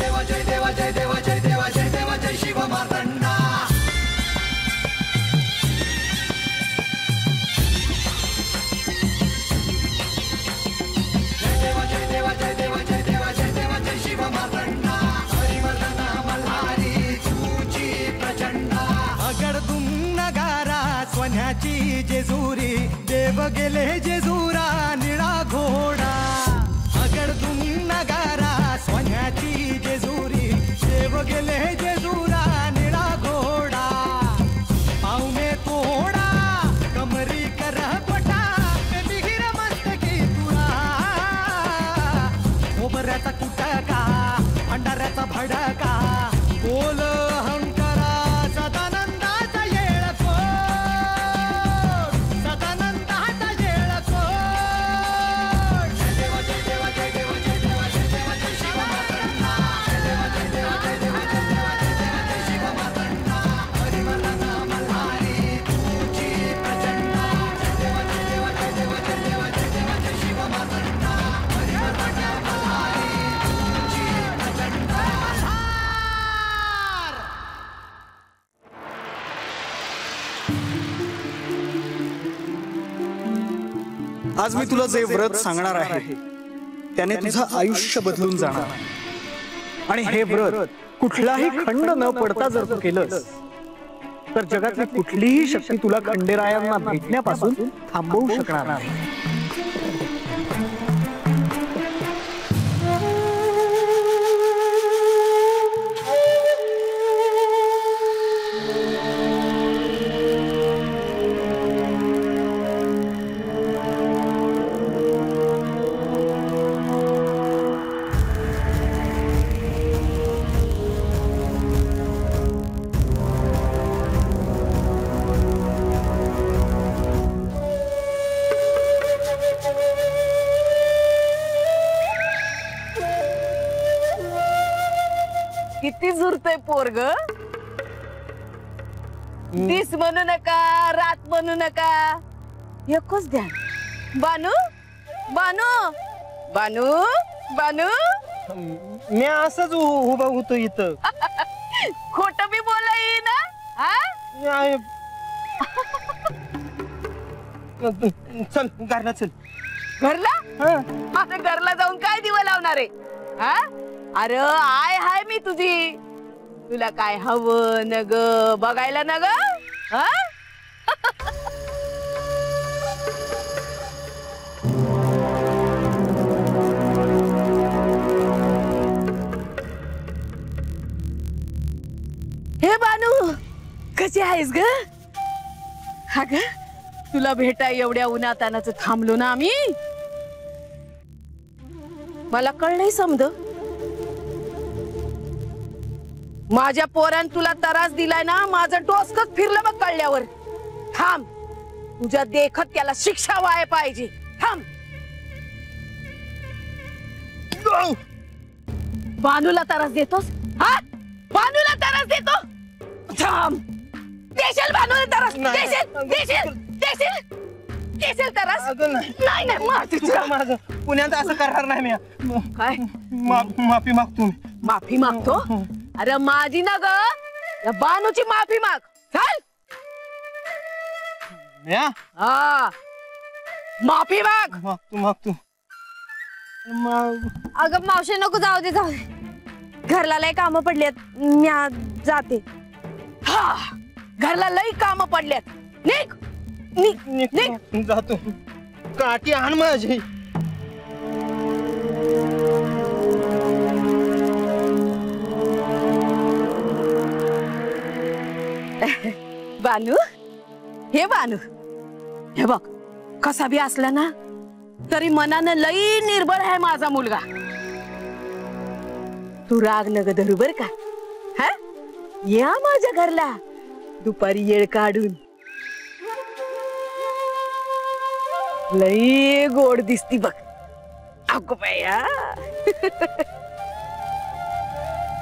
देवा जय देवा जय देवा जय देवा जय देवा जय शिव मार्तंडा. जय देवा जय देवा जय देवा जय देवा जय देवा जय शिव मार्तंडा. हरिवर्धन मल्हारी तुझी प्रचंडा. अगडदुम नगारा सोन्याची जेजुरी देव गेले जेजुरा निळा घोडा. अगडदुम नगारा सोन्याची जेजुरी देव गेले जेजुरा निळा घोडा. पावने तोडा कमरी कर पटा मिहिर मस्तकी तुळा. मोबऱ्याचा कुटका भंडाऱ्याचा भडका बोल अहंकारा सदानंदाचा येळको. सदानंदाचा येळको. जय देवा जय देवा जय देवा जय देवा जय देवा जय शिव मार्तंडा. जय देवा जय देवा जय देवा जय देवा जय देवा जय शिव मार्तंडा. हरिवर्धन मल्हारी तुझी प्रचंडा. जय देवा जय देवा जय देवा जय देवा जय देवा जय शिव मार्तंडा. हरिवर्धन मल्हारी तुझी प्रचंडा. आज मी तुला जे व्रत सांगणार आहे त्याने तुझं आयुष्य बदलून जाणार. आणि हे व्रत कुठलाही खंड न पडता जर तू केलंस तर जगातली कुठलीही शक्ती तुला खंडेरायांना भेटण्यापासून थांबवू शकणार नाही. किती झुरतय पोरग. दिस म्हणू नका रात म्हणू नका एकच द्या. बानू बानू बानू बानू. मी असंच उभा होतो इथं. खोट बी बोलाय ना. हा चल घरला चल. घरला. आता घरला जाऊन काय दिवा लावणार आहे. हा अरे आय हाय मी तुझी. तुला काय हवं न ग बघायला न ग. हे बानू कशी आहेस ग. हा ग तुला भेटाय एवढ्या उन्हातानाच थांबलो ना आम्ही. मला कळलंय समज. माझ्या पोरान तुला त्रास दिलाय ना. माझं डोसकच फिरलं बघ कळल्यावर. थांब तुझ्या देखत त्याला शिक्षा व्हाय पाहिजे. थांब. बानूला त्रास देतोस. हा बानूला त्रास देतो. थांब. देशील बानूला त्रास. देशील देशील देशील देशील त्रास. नाही नाही माझं पुण्यात असं करणार नाही मी. काय माफी मागतो. माफी मागतो. अरे माझी ना ग या बानूची माफी माग. चल. हा माफी माग. मागतो. अगं मावशी नको जाऊ दे जाऊ दे. घरला लय काम पडलेत मी आज जाते. हा घरला लई काम पडल्यात. निघ निघ निघ. जातो. काठी आण माझी. बानू हे बानू हे बघ कसा बी असला ना तरी मनानं लई निर्बळ आहे माझा मुलगा. तू राग नग धरू बर का. हा या माझ्या घरला दुपारी येळ काढून. लई गोड दिसती बघ. अगो बाया.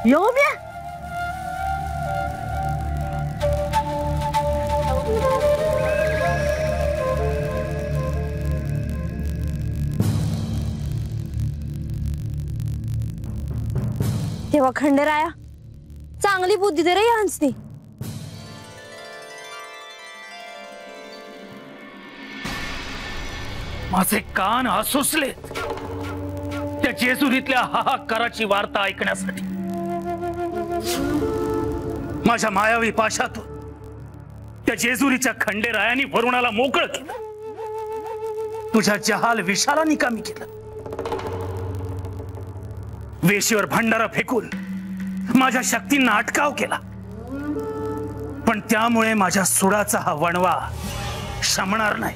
यो म्या. तेव्हा खंडेराया चांगली बुद्धी दे रे हंसनी. माझे कान आसुसले त्या जेजुरीतल्या हाहाकाराची वार्ता ऐकण्यासाठी. माझ्या मायावी पाशातून त्या जेजुरीच्या खंडेरायाने वरुणाला मोकळं केलं. तुझ्या जहाल विषाला निकामी केलं. वेशीवर भंडारा फेकून माझ्या शक्तींना अटकाव केला. पण त्यामुळे माझ्या सुडाचा हा वणवा शमणार नाही.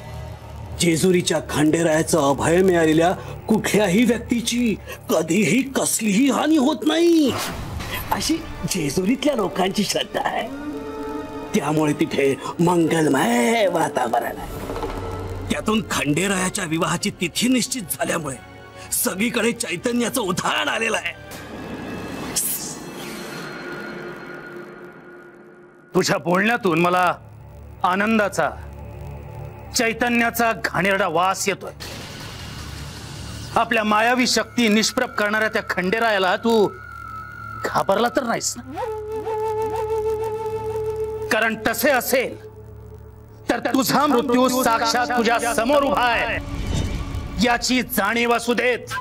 जेजुरीच्या खंडेरायाचं अभय मिळालेल्या कुठल्याही व्यक्तीची कधीही कसलीही हानी होत नाही अशी जेजुरीतल्या लोकांची श्रद्धा आहे. त्यामुळे तिथे मंगलमय वातावरण आहे. त्यातून खंडेरायाच्या विवाहाची तिथी निश्चित झाल्यामुळे सगळीकडे चैतन्याचं उधाण आलेलं आहे. तुझ्या बोलण्यातून मला आनंदाचा चैतन्याचा घाणेरडा वास येतोय. आपल्या मायावी शक्ती निष्प्रभ करणाऱ्या त्या खंडेरायाला तू घाबरला तर नाहीस ना? कारण तसे असेल तर तुझा मृत्यू साक्षात तुझ्या समोर उभा आहे याची जाणीव असू देत.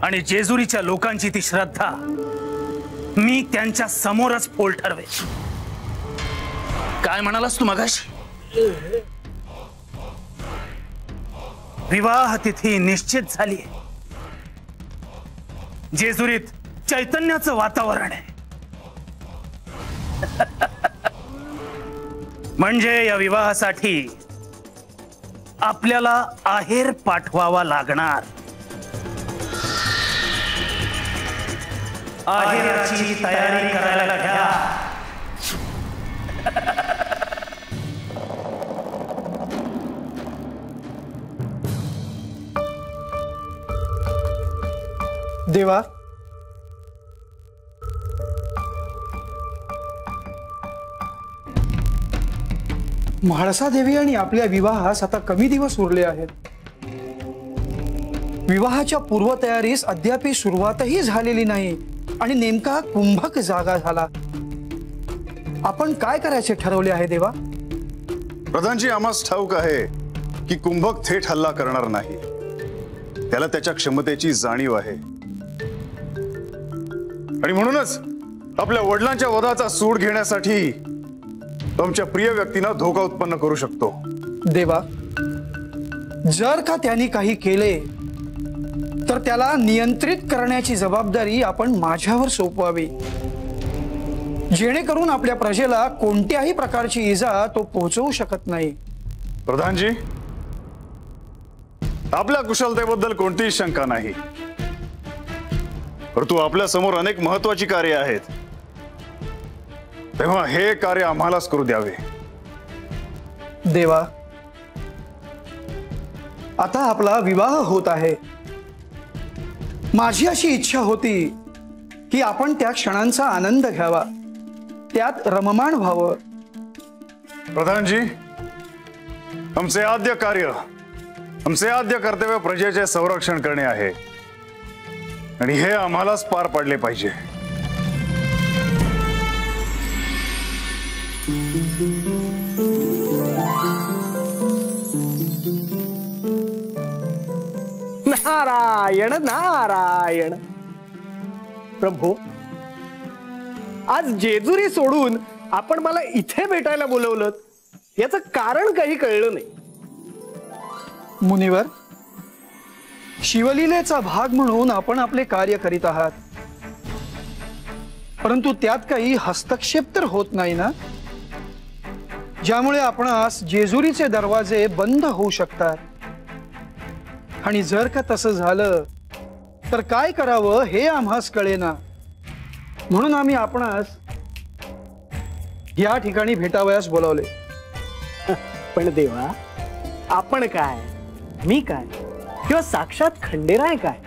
आणि जेजुरीच्या लोकांची ती श्रद्धा मी त्यांच्या समोरच पोल ठरवे. काय म्हणालास तू मगाशी? विवाह तिथी निश्चित झाली. जेजुरीत चैतन्याचं वातावरण आहे. म्हणजे या विवाहासाठी आपल्याला आहेर पाठवावा लागणार. आहेराची तयारी करायला घ्या. देवा, म्हाळसा देवी आणि आपल्या विवाहास आता कमी दिवस उरले आहेत. विवाहाच्या पूर्वतयारीस अद्याप सुरुवातही झालेली नाही आणि नेमका कुंभक जागा झाला. आपण काय करायचे ठरवले आहे देवा? प्रधानजी, आम्हास ठाऊक आहे की कुंभक थेट हल्ला करणार नाही. त्याला त्याच्या क्षमतेची जाणीव आहे आणि म्हणूनच आपल्या वडिलांच्या वधाचा सूड घेण्यासाठी तुमच्या प्रिय व्यक्तींना धोका उत्पन्न करू शकतो. देवा, जर का त्यांनी काही केले तर त्याला नियंत्रित करण्याची जबाबदारी आपण माझ्यावर सोपवावी, जेणेकरून आपल्या प्रजेला कोणत्याही प्रकारची इजा तो पोहोचवू शकत नाही. प्रधानजी, आपल्या कुशलतेबद्दल कोणतीही शंका नाही, परंतु आपल्या समोर अनेक महत्वाची कार्य आहेत. तेव्हा हे कार्य आम्हालाच करू द्यावे. देवा, आता आपला विवाह होत आहे. माझी अशी इच्छा होती की आपण त्या क्षणांचा आनंद घ्यावा, त्यात रममाण व्हावं. प्रधानजी, आमचे आद्य कार्य, आमचे आद्य कर्तव्य प्रजेचे संरक्षण करणे आहे आणि हे आम्हालाच पार पाडले पाहिजे. नारायण नारायण. प्रभू, आज जेजुरी सोडून आपण मला इथे भेटायला बोलवलं, याचं कारण काही कळलं नाही. मुनिवर, शिवलीलेचा भाग म्हणून आपण आपले कार्य करीत आहात, परंतु त्यात काही हस्तक्षेप तर होत नाही ना, ज्यामुळे आपणास जेजुरीचे दरवाजे बंद होऊ शकतात. आणि जर का तसं झालं तर काय करावं हे आम्हास कळेना. म्हणून आम्ही आपणास या ठिकाणी भेटावयास बोलावले. पण देवा, आपण काय, मी काय, किंवा साक्षात खंडेराय काय,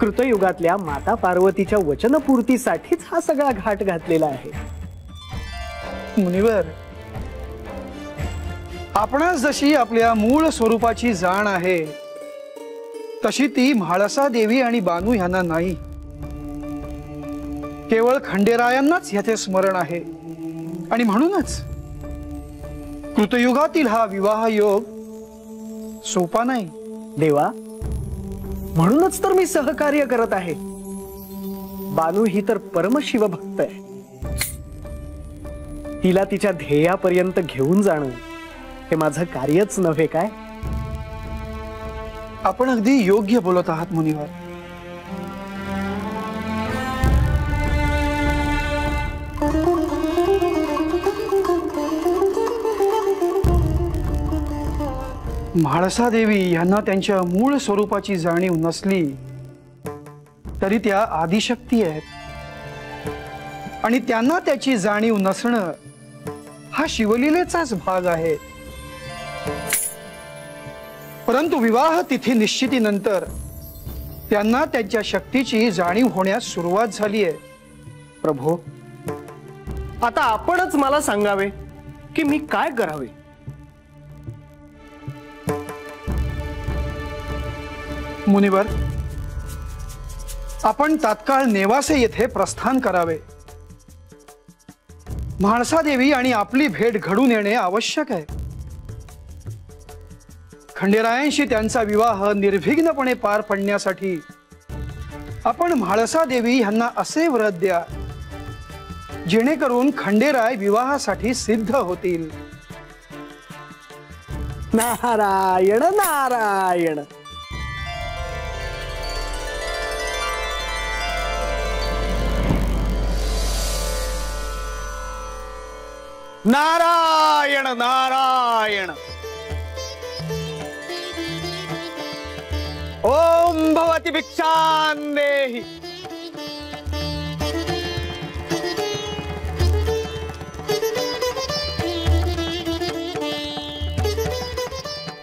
कृतयुगातल्या माता पार्वतीच्या वचनपूर्तीसाठीच हा सगळा घाट घातलेला आहे. मुनिवर, आपणास जशी आपल्या मूळ स्वरूपाची जाण आहे तशी ती म्हाळसा देवी आणि बानू ह्यांना नाही. केवळ खंडेरायांनाच ह्याचे स्मरण आहे. आणि म्हणूनच कृतयुगातील हा विवाह योग सोपा नाही. देवा, म्हणूनच तर मी सहकार्य करत आहे. बानू ही तर परमशिवभक्त आहे. तिला तिच्या ध्येयापर्यंत घेऊन जाणं हे माझं कार्यच नव्हे काय? आपण अगदी योग्य बोलत आहात मुनिवर. म्हाळसा देवी यांना त्यांच्या मूळ स्वरूपाची जाणीव नसली तरी त्या आदिशक्ती आहेत. आणि त्यांना त्याची जाणीव नसणं हा शिवलीलेचाच भाग आहे. परंतु विवाह तिथी निश्चितीनंतर त्यांना त्यांच्या शक्तीची जाणीव होण्यास सुरुवात झाली आहे. प्रभो, आता आपणच मला सांगावे की मी काय करावे. मुनिवर, आपण तात्काळ नेवासे येथे प्रस्थान करावे. म्हाळसा देवी आणि आपली भेट घडून येणे आवश्यक आहे. खंडेरायांशी त्यांचा विवाह निर्विघ्नपणे पार पडण्यासाठी आपण म्हाळसा देवी यांना असे व्रत द्या जेणेकरून खंडेराय विवाहासाठी सिद्ध होतील. नारायण नारायण. नारायण नारायण. ओम भवती भिक्षां देहि.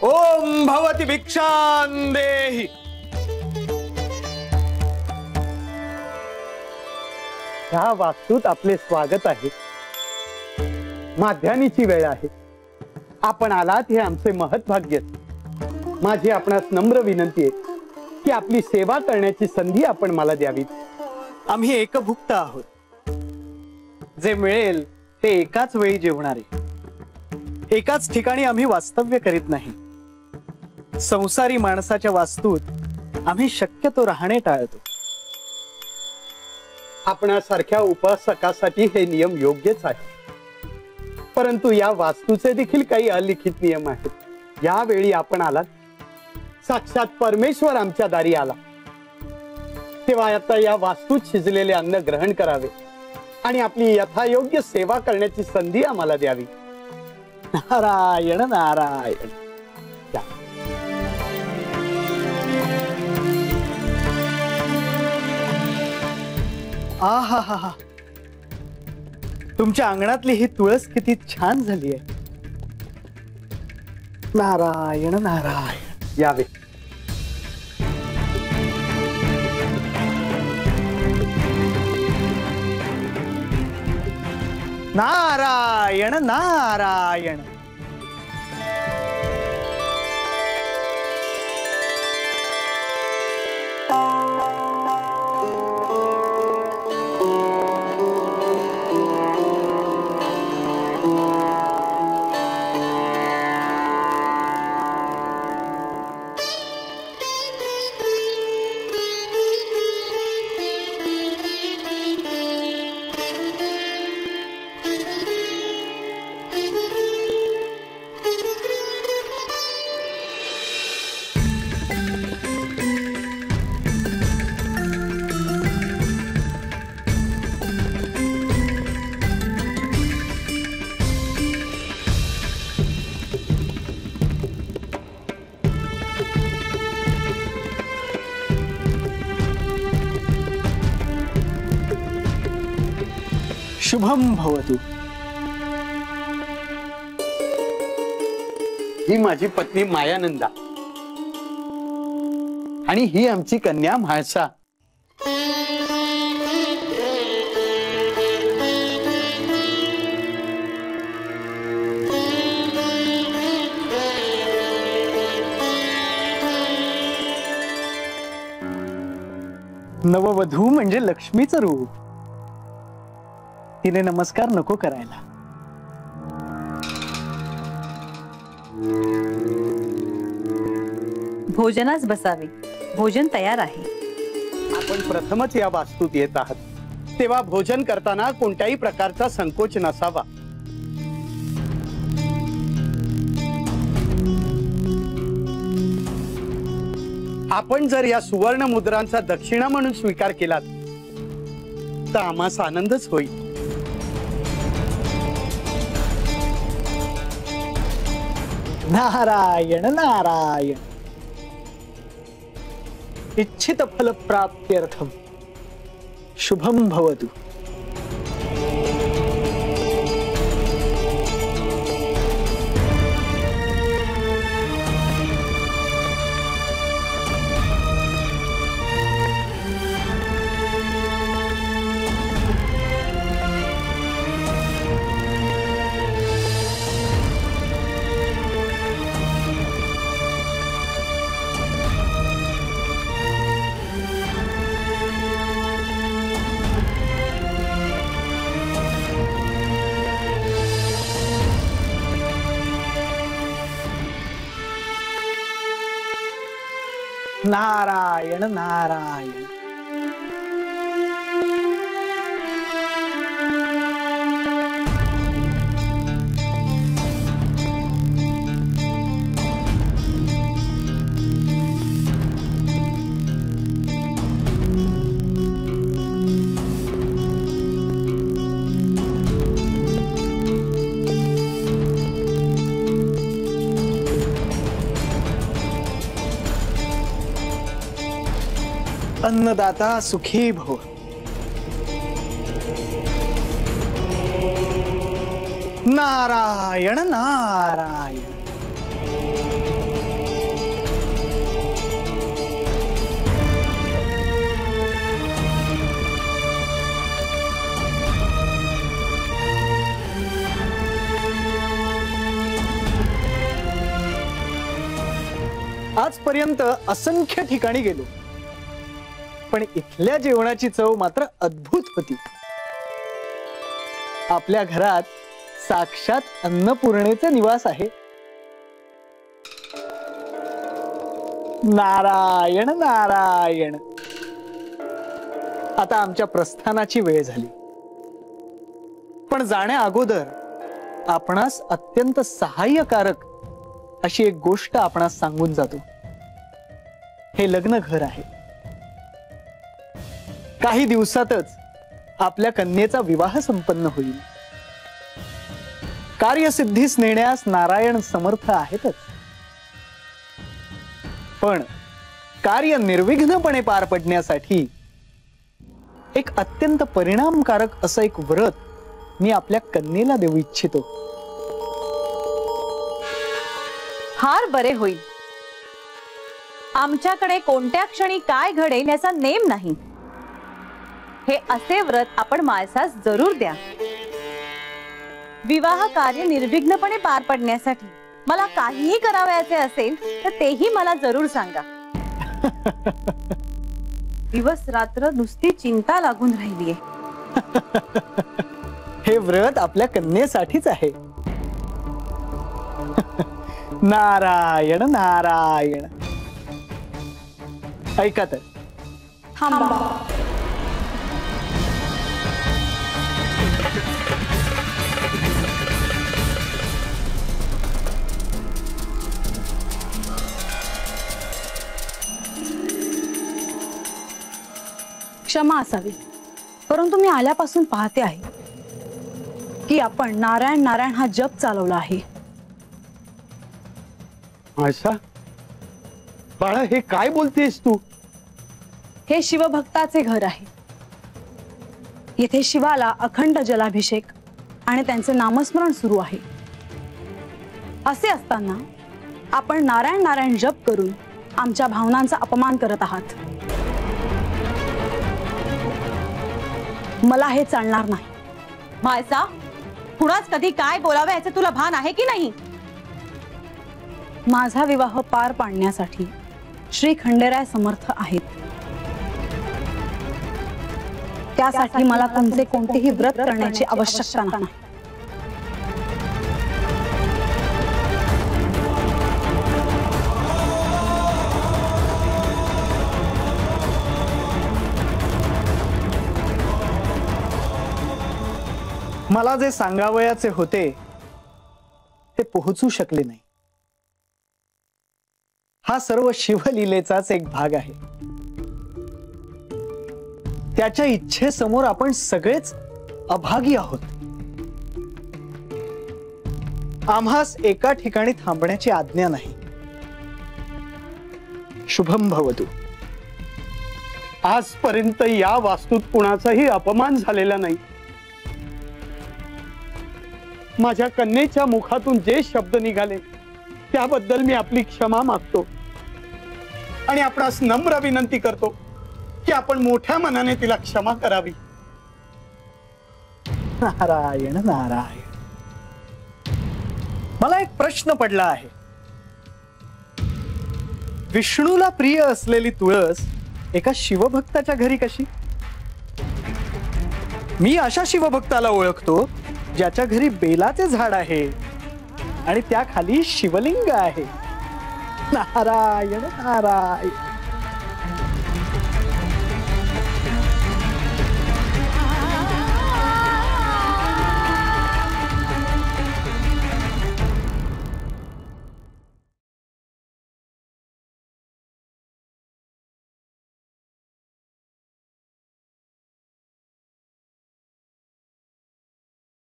ओम भवती भिक्षां देहि. ह्या वास्तूत आपले स्वागत आहे. माध्यानीची वेळ आहे. आपण आलात हे आमचे महत्भाग्य. माझी आपणास नम्र विनंती आहे की आपली सेवा करण्याची संधी आपण मला द्यावी. आम्ही एकभुक्त आहोत. जे मिळेल ते एकाच वेळी जेवणारे. एकाच ठिकाणी आम्ही वास्तव्य करीत नाही. संसारी माणसाच्या वास्तूत आम्ही शक्यतो राहणे टाळतो. आपणासारख्या उपासकासाठी हे नियम योग्यच आहे. परंतु या वास्तूचे देखील काही अलिखित नियम आहेत. यावेळी आपण आलात, साक्षात परमेश्वर आमच्या दारी आला, तेव्हा आता या वास्तूत शिजलेले अन्न ग्रहण करावे आणि आपली यथायोग्य सेवा करण्याची संधी आम्हाला द्यावी. नारायण नारायण. आहा हा हा. तुमच्या अंगणातली ही तुळस किती छान झाली आहे. नारायण नारायण. यावे. नारायण नारायण. शुभम भवतु. ही माझी पत्नी मायानंदा आणि ही आमची कन्या म्हाळसा. नववधू म्हणजे लक्ष्मीचं रूप. तिने नमस्कार नको करायला. भोजनास बसावे. भोजन तयार आहे. आपण प्रथमच या वास्तूत येत आहात, तेव्हा भोजन करताना कोणत्याही प्रकारचा संकोच नसावा. आपण जर या सुवर्ण मुद्रांचा दक्षिणा म्हणून स्वीकार केलात तर आम्हास आनंदच होईल. नारायण नारायण. इच्छित फल प्राप्त्यर्थम शुभम भवतु. नारायण नारायण. अन्नदाता सुखी भव. नारायण नारायण. आजपर्यंत असंख्य ठिकाणी गेलो, पण इथल्या जेवणाची चव मात्र अद्भुत होती. आपल्या घरात साक्षात अन्नपूर्णेचे निवास आहे. नारायण नारायण. आता आमच्या प्रस्थानाची वेळ झाली, पण जाण्या अगोदर आपणास अत्यंत सहाय्यकारक अशी एक गोष्ट आपणास सांगून जातो. हे लग्न घर आहे. काही दिवसातच आपल्या कन्येचा विवाह संपन्न होईल. कार्यसिद्धीस नेण्यास नारायण समर्थ आहेतच, पण कार्य निर्विघ्नपणे पार पडण्यासाठी एक अत्यंत परिणामकारक असं एक व्रत मी आपल्या कन्येला देऊ इच्छितो. फार बरे होईल. आमच्याकडे कोणत्या क्षणी काय घडेल याचा नेम नाही. हे असे व्रत आपण माळसास जरूर द्या. विवाह कार्य निर्विघ्नपणे पार पडण्यासाठी मला काहीही करावयाचे असेल तर तेही मला जरूर सांगा. दिवस रात्र नुसती चिंता लागून राहिलीये. हे व्रत आपल्या कन्येसाठीच आहे. नारायण नारायण. ऐका तर. थांबा. क्षमा असावी, परंतु मी आल्यापासून पाहते आहे की आपण नारायण नारायण हा जप चालवला आहे. आशा बाळा, हे काय बोलतेस तू? हे शिवभक्ताचे घर आहे. येथे शिवाला अखंड जलाभिषेक आणि त्यांचे नामस्मरण सुरू आहे. असे असताना आपण नारायण नारायण जप करून आमच्या भावनांचा अपमान करत आहात. मला हे चालणार नाही. माळसा, कुणाच कधी काय बोलावे याचे तुला भान आहे की नाही? माझा विवाह पार पाडण्यासाठी श्री खंडेराय समर्थ आहेत. त्यासाठी मला तुमचे कोणतेही व्रत करण्याची आवश्यकता नाही. मला जे सांगावयाचे होते ते पोहोचू शकले नाही. हा सर्व शिवलीलेचाच एक भाग आहे. त्याच्या इच्छेसमोर आपण सगळेच अभागी आहोत. आम्हास एका ठिकाणी थांबण्याची आज्ञा नाही. शुभम भवतु. आजपर्यंत या वास्तूत कुणाचाही अपमान झालेला नाही. माझ्या कन्येच्या मुखातून जे शब्द निघाले त्याबद्दल मी आपली क्षमा मागतो आणि आपणास नम्र विनंती करतो की आपण मोठ्या मनाने तिला क्षमा करावी. नारायण नारायण. मला एक प्रश्न पडला आहे. विष्णूला प्रिय असलेली तुळस एका शिवभक्ताच्या घरी कशी? मी अशा शिवभक्ताला ओळखतो ज्याच्या घरी बेलाचे झाड आहे आणि त्या खाली शिवलिंग आहे. नारायण नारायण.